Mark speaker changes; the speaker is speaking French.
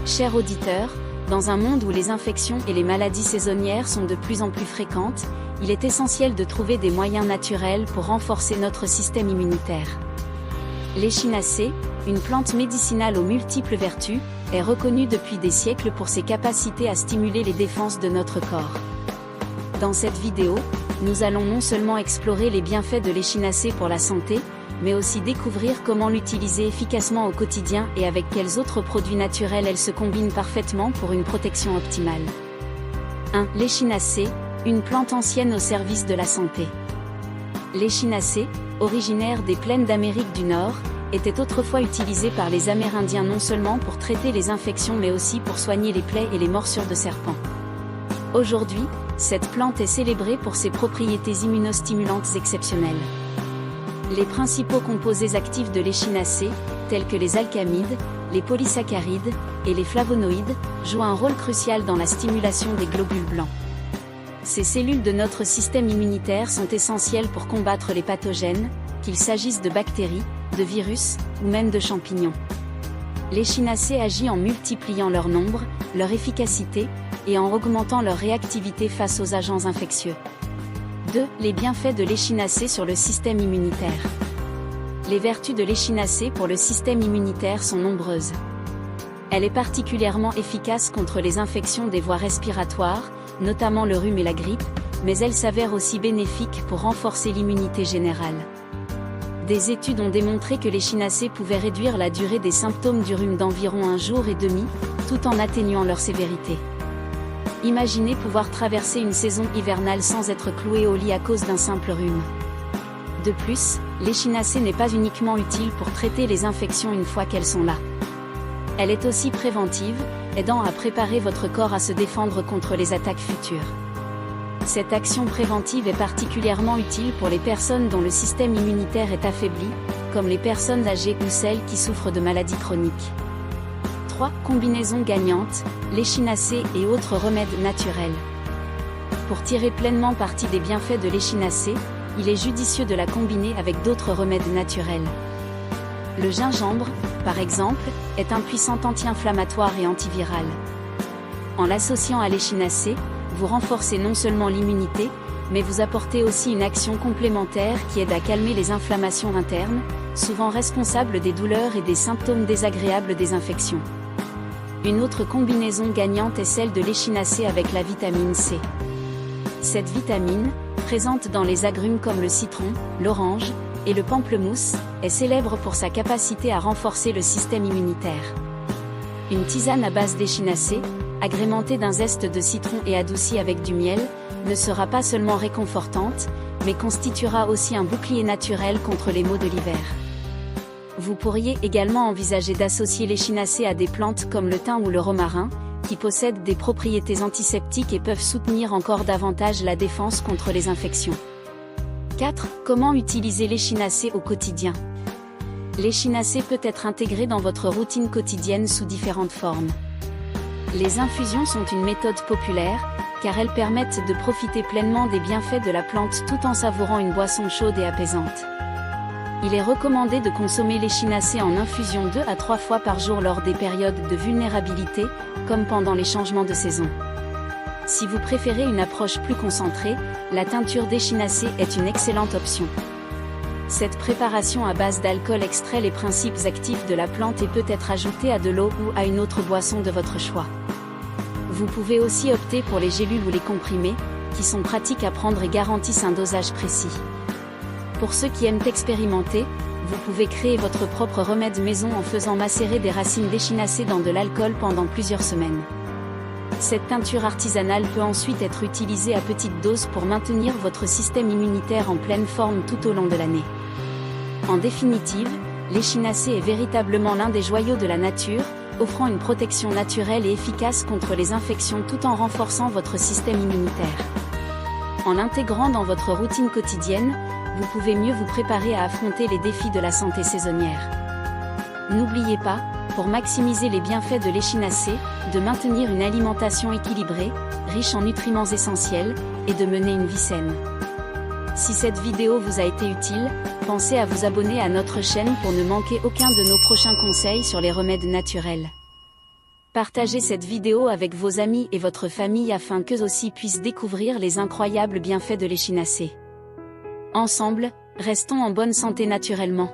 Speaker 1: Chers auditeurs, dans un monde où les infections et les maladies saisonnières sont de plus en plus fréquentes, il est essentiel de trouver des moyens naturels pour renforcer notre système immunitaire. L'échinacée, une plante médicinale aux multiples vertus, est reconnue depuis des siècles pour ses capacités à stimuler les défenses de notre corps. Dans cette vidéo, nous allons non seulement explorer les bienfaits de l'échinacée pour la santé, mais aussi découvrir comment l'utiliser efficacement au quotidien et avec quels autres produits naturels elle se combine parfaitement pour une protection optimale. 1. L'échinacée, une plante ancienne au service de la santé. L'échinacée, originaire des plaines d'Amérique du Nord, était autrefois utilisée par les Amérindiens non seulement pour traiter les infections mais aussi pour soigner les plaies et les morsures de serpents. Aujourd'hui, cette plante est célébrée pour ses propriétés immunostimulantes exceptionnelles. Les principaux composés actifs de l'échinacée, tels que les alcamides, les polysaccharides et les flavonoïdes, jouent un rôle crucial dans la stimulation des globules blancs. Ces cellules de notre système immunitaire sont essentielles pour combattre les pathogènes, qu'il s'agisse de bactéries, de virus ou même de champignons. L'échinacée agit en multipliant leur nombre, leur efficacité et en augmentant leur réactivité face aux agents infectieux. 2. Les bienfaits de l'échinacée sur le système immunitaire. Les vertus de l'échinacée pour le système immunitaire sont nombreuses. Elle est particulièrement efficace contre les infections des voies respiratoires, notamment le rhume et la grippe, mais elle s'avère aussi bénéfique pour renforcer l'immunité générale. Des études ont démontré que l'échinacée pouvait réduire la durée des symptômes du rhume d'environ 1 jour et demi, tout en atténuant leur sévérité. Imaginez pouvoir traverser une saison hivernale sans être cloué au lit à cause d'un simple rhume. De plus, l'échinacée n'est pas uniquement utile pour traiter les infections une fois qu'elles sont là. Elle est aussi préventive, aidant à préparer votre corps à se défendre contre les attaques futures. Cette action préventive est particulièrement utile pour les personnes dont le système immunitaire est affaibli, comme les personnes âgées ou celles qui souffrent de maladies chroniques. 3. Combinaison gagnante, l'échinacée et autres remèdes naturels. Pour tirer pleinement parti des bienfaits de l'échinacée, il est judicieux de la combiner avec d'autres remèdes naturels. Le gingembre, par exemple, est un puissant anti-inflammatoire et antiviral. En l'associant à l'échinacée, vous renforcez non seulement l'immunité, mais vous apportez aussi une action complémentaire qui aide à calmer les inflammations internes, souvent responsables des douleurs et des symptômes désagréables des infections. Une autre combinaison gagnante est celle de l'échinacée avec la vitamine C. Cette vitamine, présente dans les agrumes comme le citron, l'orange et le pamplemousse, est célèbre pour sa capacité à renforcer le système immunitaire. Une tisane à base d'échinacée, agrémentée d'un zeste de citron et adoucie avec du miel, ne sera pas seulement réconfortante, mais constituera aussi un bouclier naturel contre les maux de l'hiver. Vous pourriez également envisager d'associer l'échinacée à des plantes comme le thym ou le romarin, qui possèdent des propriétés antiseptiques et peuvent soutenir encore davantage la défense contre les infections. 4. Comment utiliser l'échinacée au quotidien? L'échinacée peut être intégrée dans votre routine quotidienne sous différentes formes. Les infusions sont une méthode populaire, car elles permettent de profiter pleinement des bienfaits de la plante tout en savourant une boisson chaude et apaisante. Il est recommandé de consommer l'échinacée en infusion 2 à 3 fois par jour lors des périodes de vulnérabilité, comme pendant les changements de saison. Si vous préférez une approche plus concentrée, la teinture d'échinacée est une excellente option. Cette préparation à base d'alcool extrait les principes actifs de la plante et peut être ajoutée à de l'eau ou à une autre boisson de votre choix. Vous pouvez aussi opter pour les gélules ou les comprimés, qui sont pratiques à prendre et garantissent un dosage précis. Pour ceux qui aiment expérimenter, vous pouvez créer votre propre remède maison en faisant macérer des racines d'échinacée dans de l'alcool pendant plusieurs semaines. Cette teinture artisanale peut ensuite être utilisée à petite dose pour maintenir votre système immunitaire en pleine forme tout au long de l'année. En définitive, l'échinacée est véritablement l'un des joyaux de la nature, offrant une protection naturelle et efficace contre les infections tout en renforçant votre système immunitaire. En l'intégrant dans votre routine quotidienne, vous pouvez mieux vous préparer à affronter les défis de la santé saisonnière. N'oubliez pas, pour maximiser les bienfaits de l'échinacée, de maintenir une alimentation équilibrée, riche en nutriments essentiels, et de mener une vie saine. Si cette vidéo vous a été utile, pensez à vous abonner à notre chaîne pour ne manquer aucun de nos prochains conseils sur les remèdes naturels. Partagez cette vidéo avec vos amis et votre famille afin qu'eux aussi puissent découvrir les incroyables bienfaits de l'échinacée. Ensemble, restons en bonne santé naturellement.